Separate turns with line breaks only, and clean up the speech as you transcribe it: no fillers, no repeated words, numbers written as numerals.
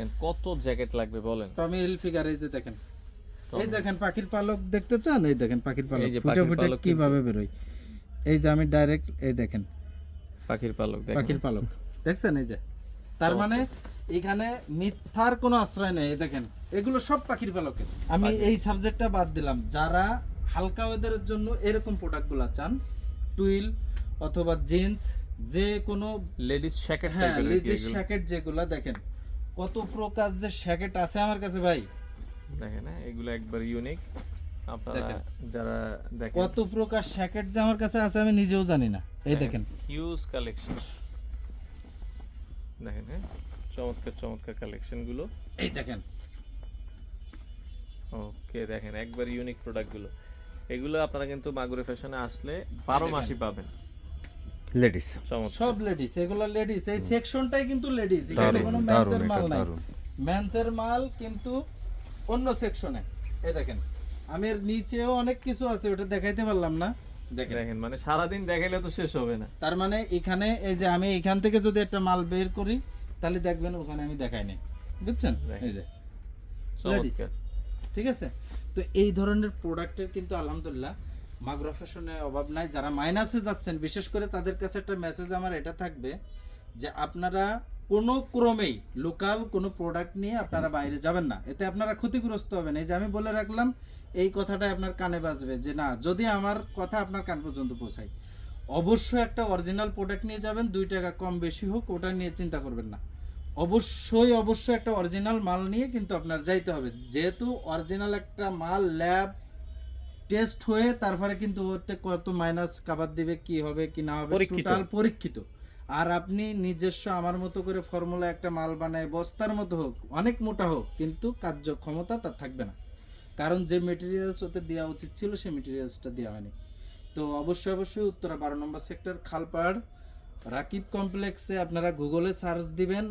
দেখেন কত জ্যাকেট লাগবে বলেন।
টমি হিলফিগার এই যে দেখেন, এই দেখেন পাখির পালক দেখতে চান, এই দেখেন পাখির পালক
এই যে
ফুটে
পাখির
ফুটে
পালক
কিভাবে বেরোয়। এই যে আমি ডাইরেক্ট এই দেখেন
পাখির পালক দেখেন।
পাখির পালক দেখছেন, এই যে তার মানে এখানে মিথ্যার কোনো আশ্রয় নেই। এই দেখেন এগুলো সব পাখির পালকের। আমি এই সাবজেক্টটা বাদ দিলাম, যারা হালকা ওয়েদারের জন্য এরকম প্রোডাক্টগুলো চান, টুইল অথবা জিন্স, যে কোনো
লেডিস জ্যাকেট
হ্যাঁ
টাইপের
লেডিস শ্যাকেট যেগুলো, দেখেন কত প্রকার যে শ্যাকেট আছে আমার কাছে ভাই।
দেখেন হ্যাঁ, এগুলো একবার ইউনিক। আপনারা
দেখেন।
যারা দেখেন
কত প্রকার শ্যাকেট যে আমার কাছে আছে আমি নিজেও জানি না। এই দেখেন
হিউজ কালেকশন দেখেন, হ্যাঁ চমৎকার চমৎকার কালেকশন গুলো।
এই দেখেন
ওকে দেখেন একবার ইউনিক প্রোডাক্ট গুলো। এগুলো আপনারা কিন্তু মাগুরে ফ্যাশনে আসলে 12 মাসই পাবেন।
লেডিস
চমৎকার।
সব লেডিস, এগুলো লেডিস, এই সেকশনটাই কিন্তু লেডিস, এখানে
দারুণ
কোনো
দারুণ
মেন্সের
এটা
মাল নাই।
দারুণ।
মেন্সের মাল কিন্তু অন্য সেকশনে। এই দেখেন আমি এর নিচেও অনেক কিছু আছে, ওটা দেখাইতে পারলাম না। দেখেন
দেখেন মানে সারাদিন দেখাইলে তো শেষ হবে না।
তার মানে এখানে এই যে আমি এখান থেকে যদি একটা মাল বের করি তাহলে দেখবেন ওখানে আমি দেখাই নাই, বুঝছেন?
দেখেন।
এই যে লেডিস,
চমৎকার।
ঠিক আছে। তো এই ধরনের প্রোডাক্টের কিন্তু আলহামদুলিল্লাহ মাগুরা ফ্যাশনে অভাব নাই। যারা মাইনাসে যাচ্ছেন বিশেষ করে তাদের কাছে একটা মেসেজ আমার এটা থাকবে যে আপনারা কোনো ক্রমেই লোকাল কোনো প্রোডাক্ট নিয়ে আপনারা বাইরে যাবেন না, এতে আপনারা ক্ষতিগ্রস্ত হবেন। এই যে আমি বলে রাখলাম, এই কথাটা আপনার কানে বাজবে যে না, যদি আমার কথা আপনার কান পর্যন্ত পৌঁছায়, অবশ্যই একটা অরিজিনাল প্রোডাক্ট নিয়ে যাবেন, 2 টাকা কম বেশি হোক ওটা নিয়ে চিন্তা করবেন না। অবশ্যই অবশ্যই একটা অরিজিনাল মাল নিয়ে কিন্তু আপনার যাইতে হবে, যেহেতু অরিজিনাল একটা মাল ল্যাব টেস্ট হয়ে তারপরে কিন্তু ওতে কত মাইনাস কাভার দিবে, কি হবে কি না হবে,
পরীক্ষিত।
টোটাল পরীক্ষিত। আর আপনি নিজস্ব আমার মতো করে ফর্মুলা একটা মাল বানায় বস্তার মতো হোক, অনেক মোটা হোক, কিন্তু কার্যক্ষমতা তার থাকবে না, কারণ যে মেটেরিয়ালস ওতে দেওয়া উচিত ছিল সেই মেটেরিয়ালসটা দেওয়া হয়নি। তো অবশ্যই অবশ্যই উত্তরা 12 নম্বর সেক্টর খালপাড় রাকিব কমপ্লেক্সে আপনারা গুগলে সার্চ দিবেন,